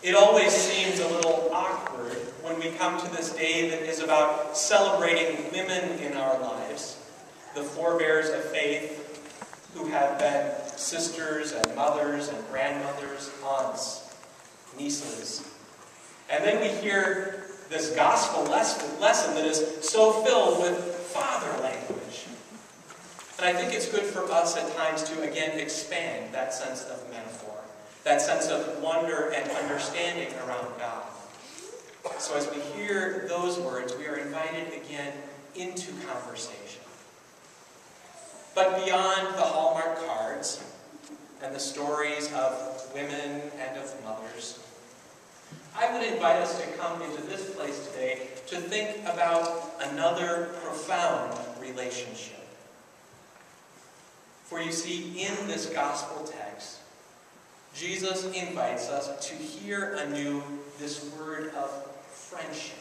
It always seems a little awkward when we come to this day that is about celebrating women in our lives, the forebears of faith who have been sisters and mothers and grandmothers, aunts, nieces. And then we hear this gospel lesson that is so filled with father language. And I think it's good for us at times to again expand that sense of metaphor, that sense of wonder and understanding around God. So as we hear those words, we are invited again into conversation. But beyond the Hallmark cards and the stories of women and of mothers, I would invite us to come into this place today to think about another profound relationship. For you see, in this gospel text, Jesus invites us to hear anew this word of friendship,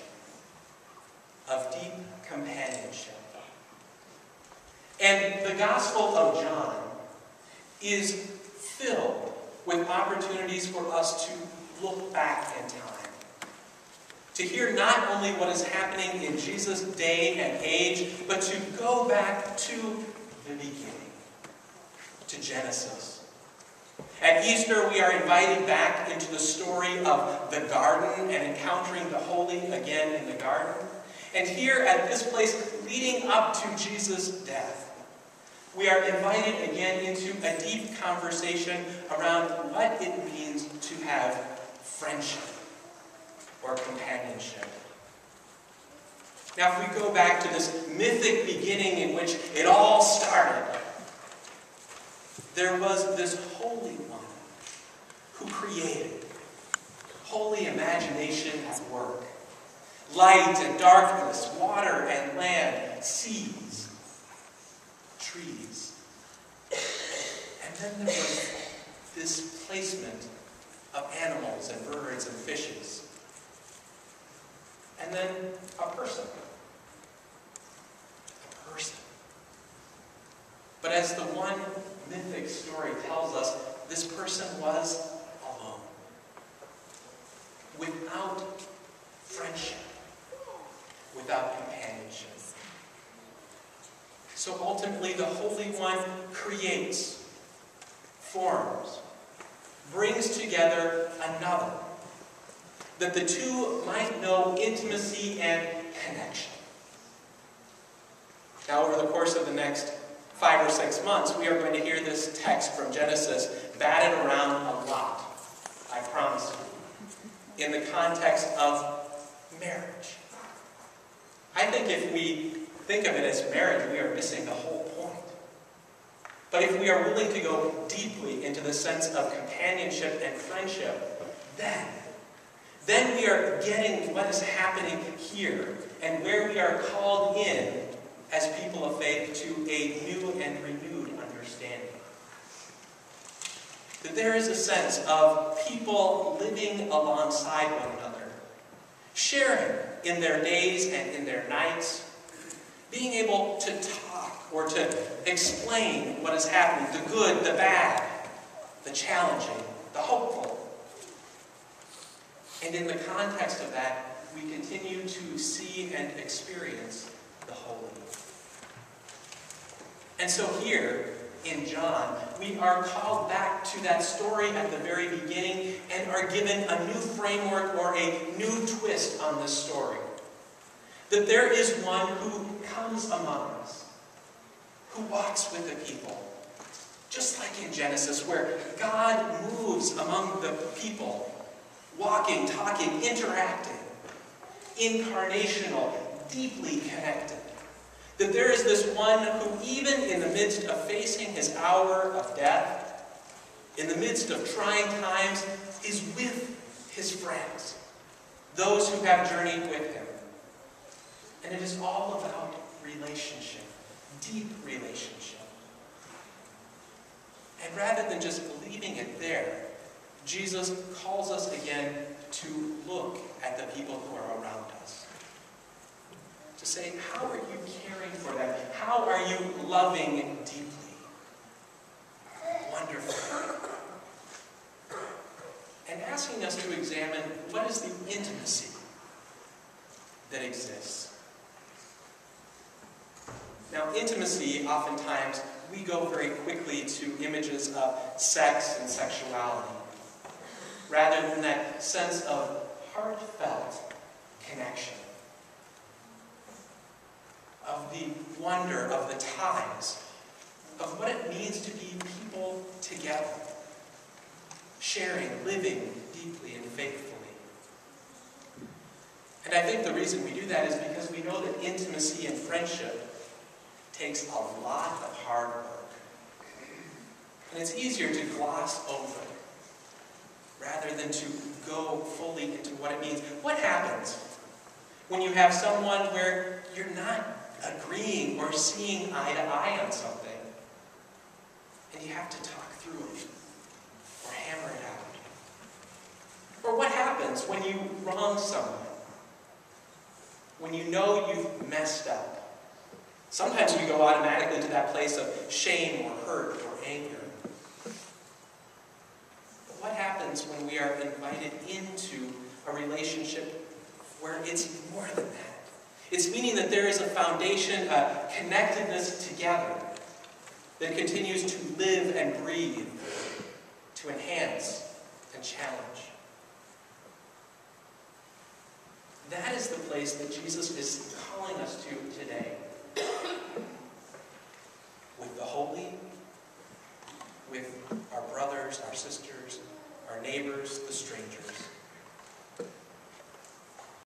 of deep companionship. And the Gospel of John is filled with opportunities for us to look back in time. To hear not only what is happening in Jesus' day and age, but to go back to the beginning, to Genesis. At Easter, we are invited back into the story of the garden and encountering the holy again in the garden. And here at this place, leading up to Jesus' death, we are invited again into a deep conversation around what it means to have friendship or companionship. Now, if we go back to this mythic beginning in which it all started, there was this Holy One who created, holy imagination at work, light and darkness, water and land, seas, trees. And then there was this placement of animals and birds and fishes. And then a person. A person. But as the one mythic story tells us, this person was alone. Without friendship. Without companionship. So ultimately, the Holy One creates, forms, brings together another, that the two might know intimacy and connection. Now, over the course of the next 5 or 6 months, we are going to hear this text from Genesis batted around a lot, I promise you, in the context of marriage. I think if we think of it as marriage, we are missing the whole point. But if we are willing to go deeply into the sense of companionship and friendship, then we are getting what is happening here and where we are called in as people of faith to a new and renewed understanding. That there is a sense of people living alongside one another, sharing in their days and in their nights, being able to talk or to explain what is happening, the good, the bad, the challenging, the hopeful. And in the context of that, we continue to see and experience the holy. And so here, in John, we are called back to that story at the very beginning and are given a new framework or a new twist on this story. That there is one who comes among us, who walks with the people. Just like in Genesis, where God moves among the people, walking, talking, interacting, incarnational, deeply connected. That there is this one who, even in the midst of facing his hour of death, in the midst of trying times, is with his friends, those who have journeyed with him. And it is all about relationship, deep relationship. And rather than just leaving it there, Jesus calls us again to look at the people who are around us. To say, how are you caring for them? How are you loving deeply? Wonderful. And ask asking us to examine what is the intimacy that exists. Now, intimacy, oftentimes, we go very quickly to images of sex and sexuality, rather than that sense of heartfelt connection, of the wonder of the ties, of what it means to be people together, sharing, living deeply and faithfully. And I think the reason we do that is because we know that intimacy and friendship takes a lot of hard work. And it's easier to gloss over rather than to go fully into what it means. What happens when you have someone where you're not agreeing or seeing eye to eye on something, and you have to talk through it or hammer it out? Or what happens when you wrong someone? When you know you've messed up? Sometimes we go automatically to that place of shame or hurt or anger. But what happens when we are invited into a relationship where it's more than that? It's meaning that there is a foundation, a connectedness together that continues to live and breathe, to enhance and challenge. That is the place that Jesus is calling us to